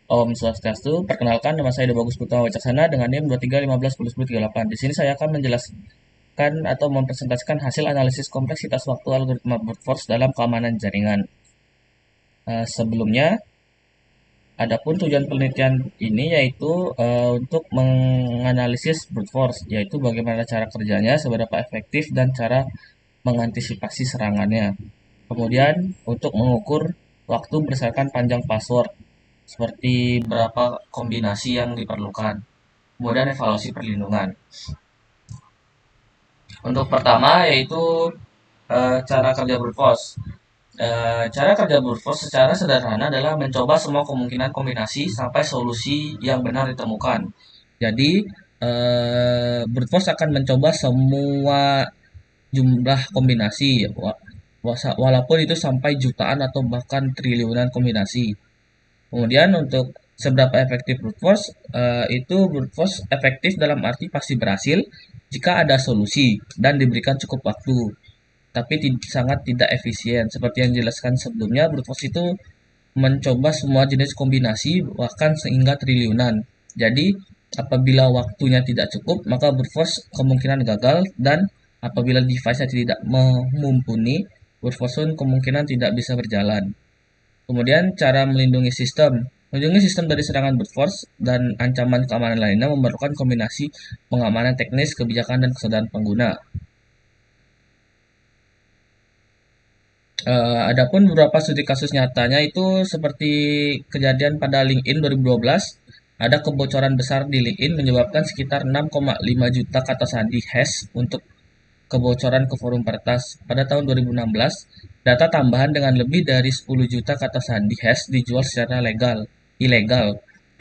Om Swastiastu, perkenalkan nama saya Bagus Putama Wicaksana dengan NIM 23151038. Di sini saya akan menjelaskan atau mempresentasikan hasil analisis kompleksitas waktu algoritma brute force dalam keamanan jaringan. Sebelumnya, adapun tujuan penelitian ini yaitu untuk menganalisis brute force, yaitu bagaimana cara kerjanya, seberapa efektif, dan cara mengantisipasi serangannya. Kemudian, untuk mengukur waktu berdasarkan panjang password, seperti berapa kombinasi yang diperlukan. Kemudian evaluasi perlindungan. Untuk pertama yaitu cara kerja brute force. Cara kerja brute force secara sederhana adalah mencoba semua kemungkinan kombinasi sampai solusi yang benar ditemukan. Jadi brute force akan mencoba semua jumlah kombinasi, walaupun itu sampai jutaan atau bahkan triliunan kombinasi. Kemudian untuk seberapa efektif brute force, itu brute force efektif dalam arti pasti berhasil jika ada solusi dan diberikan cukup waktu, tapi sangat tidak efisien. Seperti yang dijelaskan sebelumnya, brute force itu mencoba semua jenis kombinasi bahkan sehingga triliunan. Jadi apabila waktunya tidak cukup, maka brute force kemungkinan gagal, dan apabila device-nya tidak mumpuni, brute force pun kemungkinan tidak bisa berjalan. Kemudian cara melindungi sistem. Melindungi sistem dari serangan brute force dan ancaman keamanan lainnya memerlukan kombinasi pengamanan teknis, kebijakan, dan kesadaran pengguna. Adapun beberapa studi kasus nyatanya itu seperti kejadian pada LinkedIn 2012, ada kebocoran besar di LinkedIn menyebabkan sekitar 6,5 juta kata sandi hash untuk kebocoran ke forum peretas. Pada tahun 2016, data tambahan dengan lebih dari 10 juta kata sandi hash dijual secara ilegal.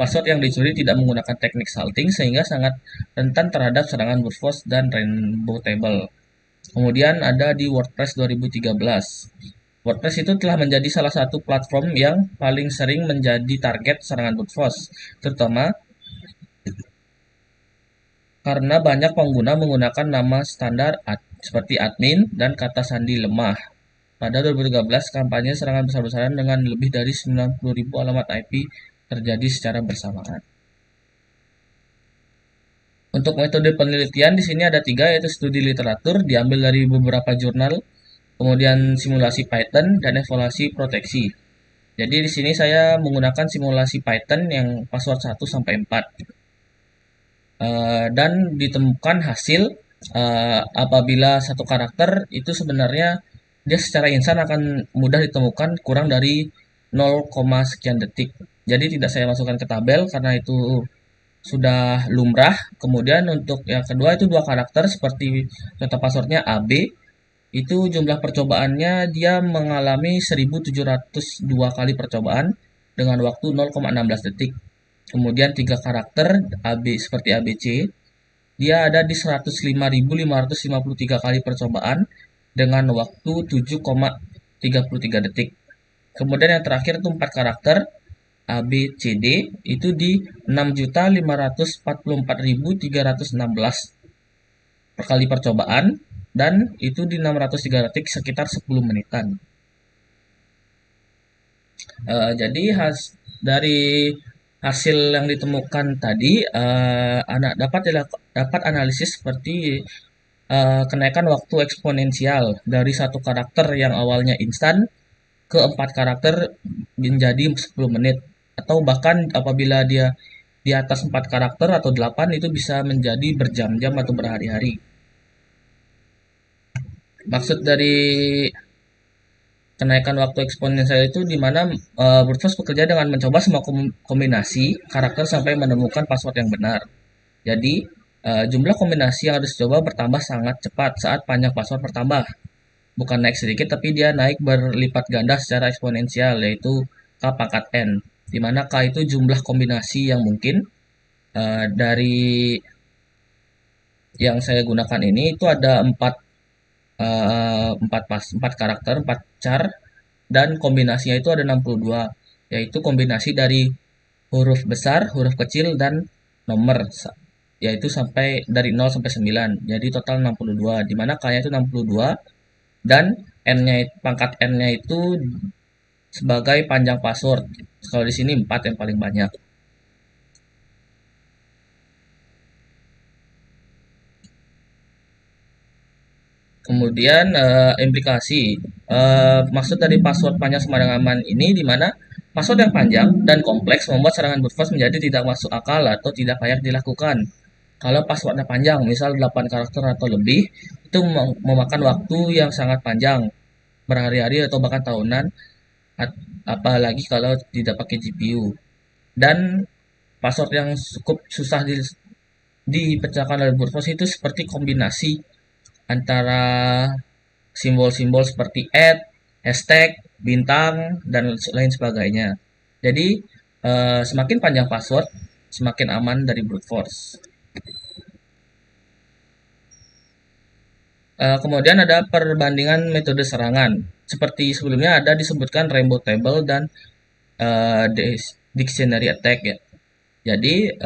Password yang dicuri tidak menggunakan teknik salting sehingga sangat rentan terhadap serangan brute force dan rainbow table. Kemudian ada di WordPress 2013. WordPress itu telah menjadi salah satu platform yang paling sering menjadi target serangan brute force, terutama karena banyak pengguna menggunakan nama standar seperti admin dan kata sandi lemah. Pada 2013, kampanye serangan besar-besaran dengan lebih dari 90.000 alamat IP terjadi secara bersamaan. Untuk metode penelitian di sini ada 3, yaitu studi literatur diambil dari beberapa jurnal, kemudian simulasi Python, dan evaluasi proteksi. Jadi di sini saya menggunakan simulasi Python yang password 1 sampai 4. Dan ditemukan hasil apabila satu karakter itu sebenarnya dia secara insan akan mudah ditemukan kurang dari 0, sekian detik. Jadi tidak saya masukkan ke tabel karena itu sudah lumrah. Kemudian untuk yang kedua itu dua karakter seperti contoh passwordnya AB, itu jumlah percobaannya dia mengalami 1702 kali percobaan dengan waktu 0,16 detik. Kemudian tiga karakter AB seperti ABC, dia ada di 105.553 kali percobaan dengan waktu 7,33 detik. Kemudian yang terakhir itu 4 karakter ABCD itu di 6.544.316 per kali percobaan, dan itu di 603 detik, sekitar 10 menitan. Jadi dari hasil yang ditemukan tadi, anak dapat analisis seperti kenaikan waktu eksponensial dari satu karakter yang awalnya instan ke 4 karakter menjadi 10 menit, atau bahkan apabila dia di atas 4 karakter atau 8 itu bisa menjadi berjam-jam atau berhari-hari. Maksud dari kenaikan waktu eksponensial itu di mana brute force bekerja dengan mencoba semua kombinasi karakter sampai menemukan password yang benar. Jadi jumlah kombinasi yang harus dicoba bertambah sangat cepat saat panjang password bertambah. Bukan naik sedikit, tapi dia naik berlipat ganda secara eksponensial, yaitu K pangkat N. Di mana K itu jumlah kombinasi yang mungkin. Dari yang saya gunakan ini itu ada 4 karakter, 4 char, dan kombinasinya itu ada 62, yaitu kombinasi dari huruf besar, huruf kecil, dan nomor, yaitu sampai dari 0 sampai 9. Jadi total 62, dimana K-nya itu 62, dan pangkat N-nya itu sebagai panjang password. Kalau di sini 4 yang paling banyak. Kemudian implikasi. Maksud dari password panjang sembarang aman ini di mana password yang panjang dan kompleks membuat serangan brute force menjadi tidak masuk akal atau tidak layak dilakukan. Kalau passwordnya panjang, misal 8 karakter atau lebih, itu memakan waktu yang sangat panjang, berhari-hari atau bahkan tahunan, apalagi kalau tidak pakai GPU. Dan password yang cukup susah dipecahkan oleh brute force itu seperti kombinasi antara simbol-simbol seperti hashtag, bintang, dan lain sebagainya. Jadi, semakin panjang password, semakin aman dari brute force. Kemudian ada perbandingan metode serangan. Seperti sebelumnya ada disebutkan rainbow table dan uh, dictionary attack ya. Jadi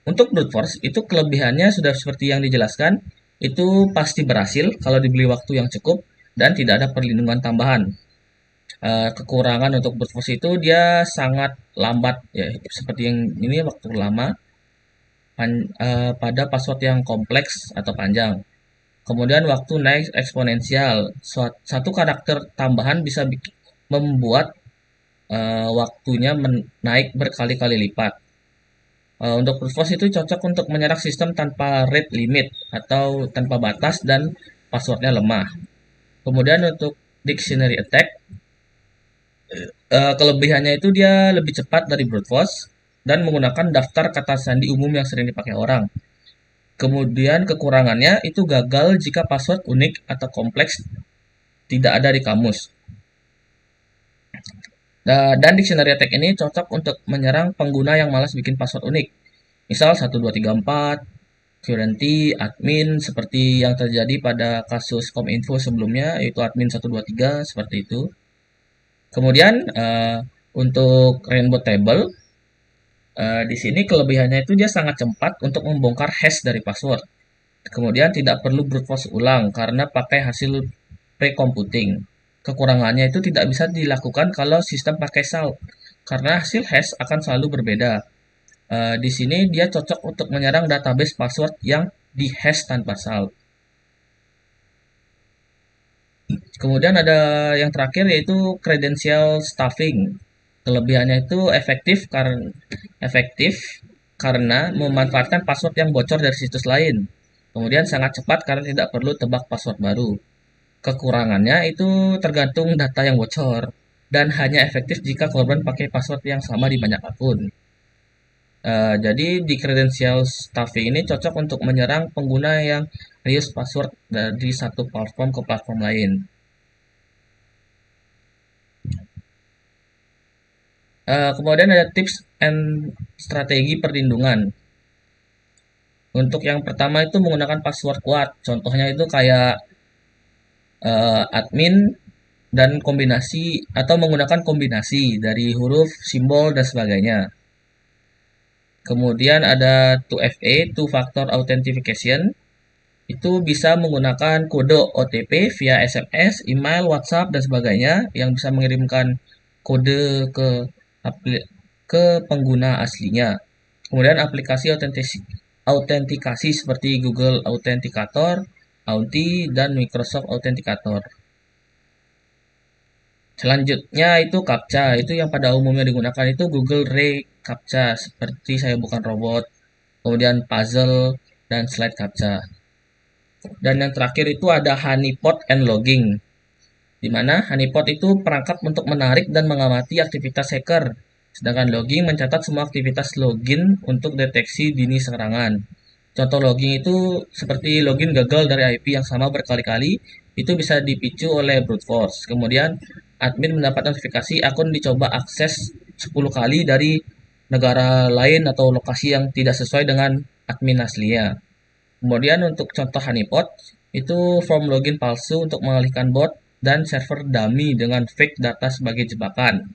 untuk brute force itu kelebihannya sudah seperti yang dijelaskan, itu pasti berhasil kalau diberi waktu yang cukup dan tidak ada perlindungan tambahan. Kekurangan untuk brute force itu dia sangat lambat ya, seperti yang ini waktu lama pada password yang kompleks atau panjang. Kemudian waktu naik eksponensial. Satu karakter tambahan bisa membuat waktunya naik berkali-kali lipat. Untuk brute force itu cocok untuk menyerang sistem tanpa rate limit atau tanpa batas dan passwordnya lemah. Kemudian untuk dictionary attack, kelebihannya itu dia lebih cepat dari brute force dan menggunakan daftar kata sandi umum yang sering dipakai orang. Kemudian kekurangannya itu gagal jika password unik atau kompleks tidak ada di kamus. Dan dictionary attack ini cocok untuk menyerang pengguna yang malas bikin password unik. Misal 1234, currency, admin, seperti yang terjadi pada kasus Kominfo sebelumnya, yaitu admin 123, seperti itu. Kemudian untuk Rainbow Table, di sini kelebihannya itu dia sangat cepat untuk membongkar hash dari password. Kemudian tidak perlu brute force ulang karena pakai hasil pre-computing. Kekurangannya itu tidak bisa dilakukan kalau sistem pakai salt karena hasil hash akan selalu berbeda. Di sini dia cocok untuk menyerang database password yang di hash tanpa salt. Kemudian ada yang terakhir yaitu credential stuffing. Kelebihannya itu efektif karena memanfaatkan password yang bocor dari situs lain. Kemudian sangat cepat karena tidak perlu tebak password baru. Kekurangannya itu tergantung data yang bocor dan hanya efektif jika korban pakai password yang sama di banyak akun. Jadi di credential stuffing ini cocok untuk menyerang pengguna yang reuse password dari satu platform ke platform lain. Kemudian ada tips and strategi perlindungan. Untuk yang pertama itu menggunakan password kuat. Contohnya itu kayak admin dan kombinasi atau menggunakan kombinasi dari huruf, simbol dan sebagainya. Kemudian ada 2FA, Two Factor Authentication. Itu bisa menggunakan kode OTP via SMS, email, WhatsApp dan sebagainya yang bisa mengirimkan kode ke pengguna aslinya. Kemudian aplikasi autentikasi seperti Google Authenticator, Authy, dan Microsoft Authenticator. Selanjutnya itu CAPTCHA, itu yang pada umumnya digunakan itu Google ReCAPTCHA, seperti saya bukan robot, kemudian puzzle, dan slide CAPTCHA. Dan yang terakhir itu ada honeypot and logging, di mana honeypot itu perangkat untuk menarik dan mengamati aktivitas hacker, sedangkan logging mencatat semua aktivitas login untuk deteksi dini serangan. Contoh logging itu seperti login gagal dari IP yang sama berkali-kali, itu bisa dipicu oleh brute force. Kemudian admin mendapat notifikasi akun dicoba akses 10 kali dari negara lain atau lokasi yang tidak sesuai dengan admin aslinya. Kemudian untuk contoh honeypot, itu form login palsu untuk mengalihkan bot dan server dummy dengan fake data sebagai jebakan.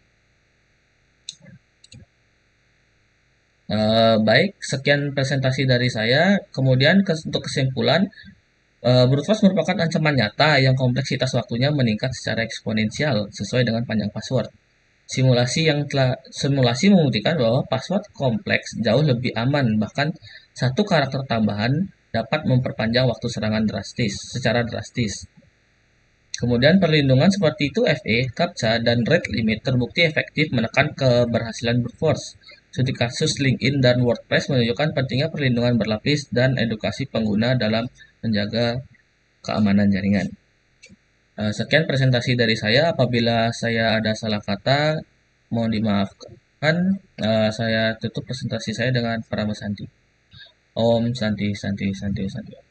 Baik, sekian presentasi dari saya. Kemudian untuk kesimpulan, brute force merupakan ancaman nyata yang kompleksitas waktunya meningkat secara eksponensial sesuai dengan panjang password. Simulasi membuktikan bahwa password kompleks jauh lebih aman, bahkan satu karakter tambahan dapat memperpanjang waktu serangan secara drastis. Kemudian perlindungan seperti itu FA, CAPTCHA, dan rate limit terbukti efektif menekan keberhasilan brute force. Studi kasus LinkedIn dan WordPress menunjukkan pentingnya perlindungan berlapis dan edukasi pengguna dalam menjaga keamanan jaringan. Sekian presentasi dari saya. Apabila saya ada salah kata, mohon dimaafkan. Saya tutup presentasi saya dengan Parama Santi. Om Santi Santi Santi Santi.